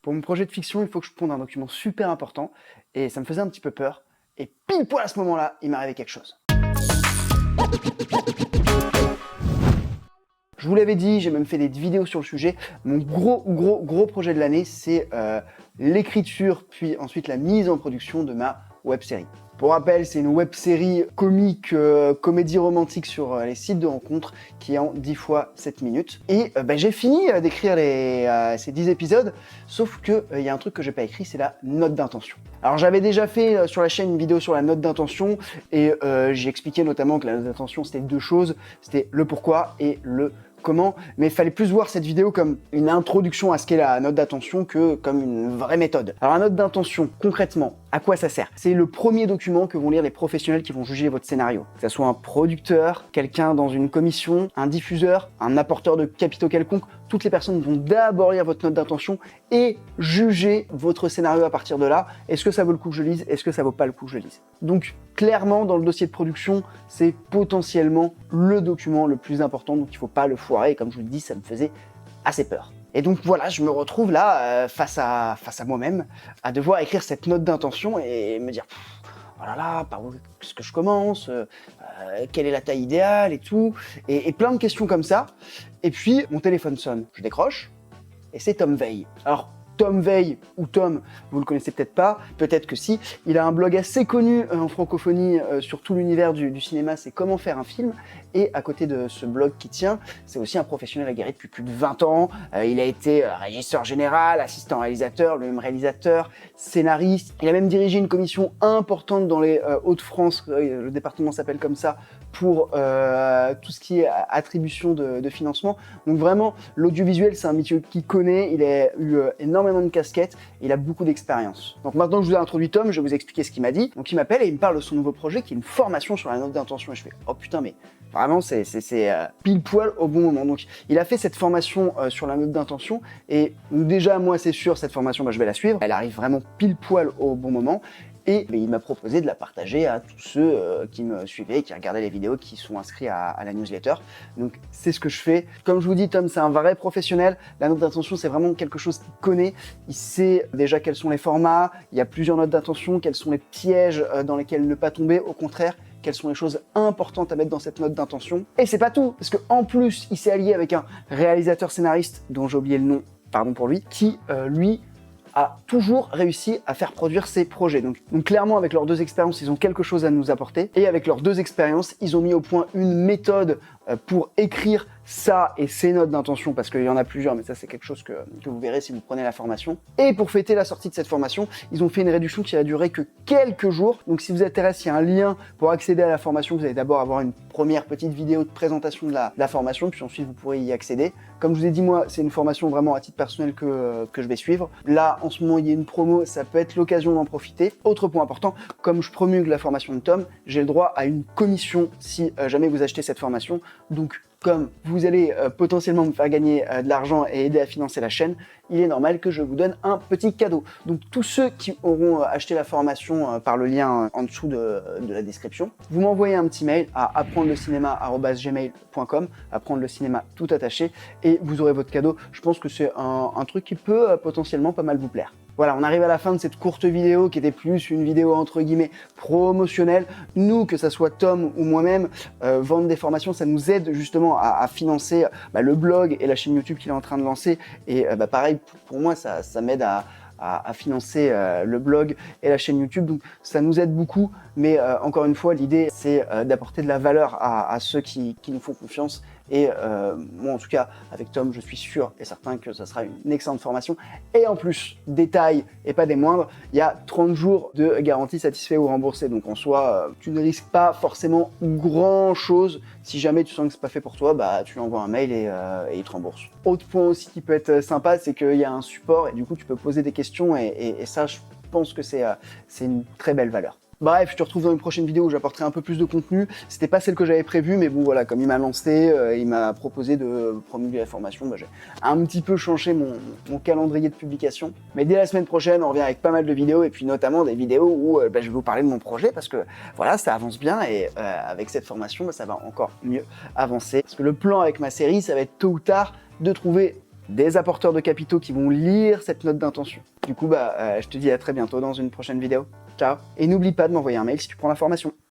Pour mon projet de fiction, il faut que je ponde un document super important et ça me faisait un petit peu peur. Et pile poil à ce moment-là, il m'est arrivé quelque chose. Je vous l'avais dit, j'ai même fait des vidéos sur le sujet. Mon gros projet de l'année, c'est l'écriture, puis ensuite la mise en production de ma web-série. Pour rappel, c'est une web-série comique, comédie romantique sur les sites de rencontres qui est en 10 fois 7 minutes. Et j'ai fini d'écrire ces 10 épisodes, sauf que y a un truc que j'ai pas écrit, c'est la note d'intention. Alors j'avais déjà fait sur la chaîne une vidéo sur la note d'intention et j'ai expliqué notamment que la note d'intention c'était deux choses, c'était le pourquoi et le comment, mais il fallait plus voir cette vidéo comme une introduction à ce qu'est la note d'intention que comme une vraie méthode. Alors la note d'intention, concrètement, à quoi ça sert? C'est le premier document que vont lire les professionnels qui vont juger votre scénario. Que ce soit un producteur, quelqu'un dans une commission, un diffuseur, un apporteur de capitaux quelconque, toutes les personnes vont d'abord lire votre note d'intention et juger votre scénario à partir de là. Est-ce que ça vaut le coup que je lise? Est-ce que ça vaut pas le coup que je lise? Donc clairement, dans le dossier de production, c'est potentiellement le document le plus important, donc il faut pas le foirer. Et comme je vous le dis, ça me faisait assez peur. Et donc voilà, je me retrouve là, face à moi-même, à devoir écrire cette note d'intention et me dire oh là là, par où est-ce que je commence, quelle est la taille idéale et tout, et plein de questions comme ça. Et puis mon téléphone sonne, je décroche, et c'est Tom Veil. Alors Tom Veil, ou Tom, vous le connaissez peut-être pas, peut-être que si, il a un blog assez connu en francophonie sur tout l'univers du cinéma, c'est Comment faire un film, et à côté de ce blog qui tient, c'est aussi un professionnel aguerri depuis plus de 20 ans, il a été régisseur général, assistant réalisateur, lui-même réalisateur, scénariste, il a même dirigé une commission importante dans les Hauts-de-France, le département s'appelle comme ça, pour tout ce qui est attribution de financement. Donc vraiment, l'audiovisuel, c'est un métier qu'il connaît, il a eu énormément de casquettes, et il a beaucoup d'expérience. Donc maintenant que je vous ai introduit Tom, je vais vous expliquer ce qu'il m'a dit. Donc il m'appelle et il me parle de son nouveau projet qui est une formation sur la note d'intention. Et je fais oh putain, mais vraiment c'est pile poil au bon moment. Donc il a fait cette formation sur la note d'intention et déjà moi c'est sûr cette formation je vais la suivre. Elle arrive vraiment pile poil au bon moment. Et il m'a proposé de la partager à tous ceux qui me suivaient, qui regardaient les vidéos, qui sont inscrits à la newsletter. Donc c'est ce que je fais. Comme je vous dis, Tom, c'est un vrai professionnel. La note d'intention, c'est vraiment quelque chose qu'il connaît. Il sait déjà quels sont les formats, il y a plusieurs notes d'intention, quels sont les pièges dans lesquels ne pas tomber. Au contraire, quelles sont les choses importantes à mettre dans cette note d'intention. Et c'est pas tout, parce qu'en plus, il s'est allié avec un réalisateur scénariste, dont j'ai oublié le nom, pardon pour lui, qui, lui, a toujours réussi à faire produire ses projets. Donc clairement, avec leurs deux expériences, ils ont quelque chose à nous apporter. Et avec leurs deux expériences, ils ont mis au point une méthode pour écrire ça et ces notes d'intention, parce qu'il y en a plusieurs, mais ça c'est quelque chose que vous verrez si vous prenez la formation. Et pour fêter la sortie de cette formation, ils ont fait une réduction qui a duré que quelques jours. Donc si vous intéresse, il y a un lien pour accéder à la formation. Vous allez d'abord avoir une première petite vidéo de présentation de la formation, puis ensuite vous pourrez y accéder. Comme je vous ai dit, moi, c'est une formation vraiment à titre personnel que je vais suivre. Là, en ce moment, il y a une promo, ça peut être l'occasion d'en profiter. Autre point important, comme je promulgue la formation de Tom, j'ai le droit à une commission si jamais vous achetez cette formation. Donc, comme vous allez potentiellement me faire gagner de l'argent et aider à financer la chaîne, il est normal que je vous donne un petit cadeau. Donc tous ceux qui auront acheté la formation par le lien en dessous de la description, vous m'envoyez un petit mail à apprendrelecinema@gmail.com, apprendre le cinéma tout attaché, et vous aurez votre cadeau. Je pense que c'est un truc qui peut potentiellement pas mal vous plaire. Voilà, on arrive à la fin de cette courte vidéo qui était plus une vidéo entre guillemets promotionnelle. Nous, que ça soit Tom ou moi-même, vendre des formations, ça nous aide justement à financer le blog et la chaîne YouTube qu'il est en train de lancer. Et pareil, pour moi, ça m'aide à financer le blog et la chaîne YouTube. Donc ça nous aide beaucoup. Mais encore une fois, l'idée, c'est d'apporter de la valeur à ceux qui nous font confiance. Et moi, en tout cas, avec Tom, je suis sûr et certain que ça sera une excellente formation. Et en plus, détail et pas des moindres, il y a 30 jours de garantie satisfait ou remboursé. Donc en soi, tu ne risques pas forcément grand-chose. Si jamais tu sens que c'est pas fait pour toi, tu lui envoies un mail et il te rembourse. Autre point aussi qui peut être sympa, c'est qu'il y a un support et du coup, tu peux poser des questions et ça, je pense que c'est une très belle valeur. Bref, je te retrouve dans une prochaine vidéo où j'apporterai un peu plus de contenu. C'était pas celle que j'avais prévue, mais bon voilà, comme il m'a lancé, il m'a proposé de promulguer la formation, j'ai un petit peu changé mon calendrier de publication. Mais dès la semaine prochaine, on revient avec pas mal de vidéos, et puis notamment des vidéos où je vais vous parler de mon projet, parce que voilà, ça avance bien, et avec cette formation, ça va encore mieux avancer. Parce que le plan avec ma série, ça va être tôt ou tard de trouver des apporteurs de capitaux qui vont lire cette note d'intention. Du coup, je te dis à très bientôt dans une prochaine vidéo. Ciao. Et n'oublie pas de m'envoyer un mail si tu prends la formation.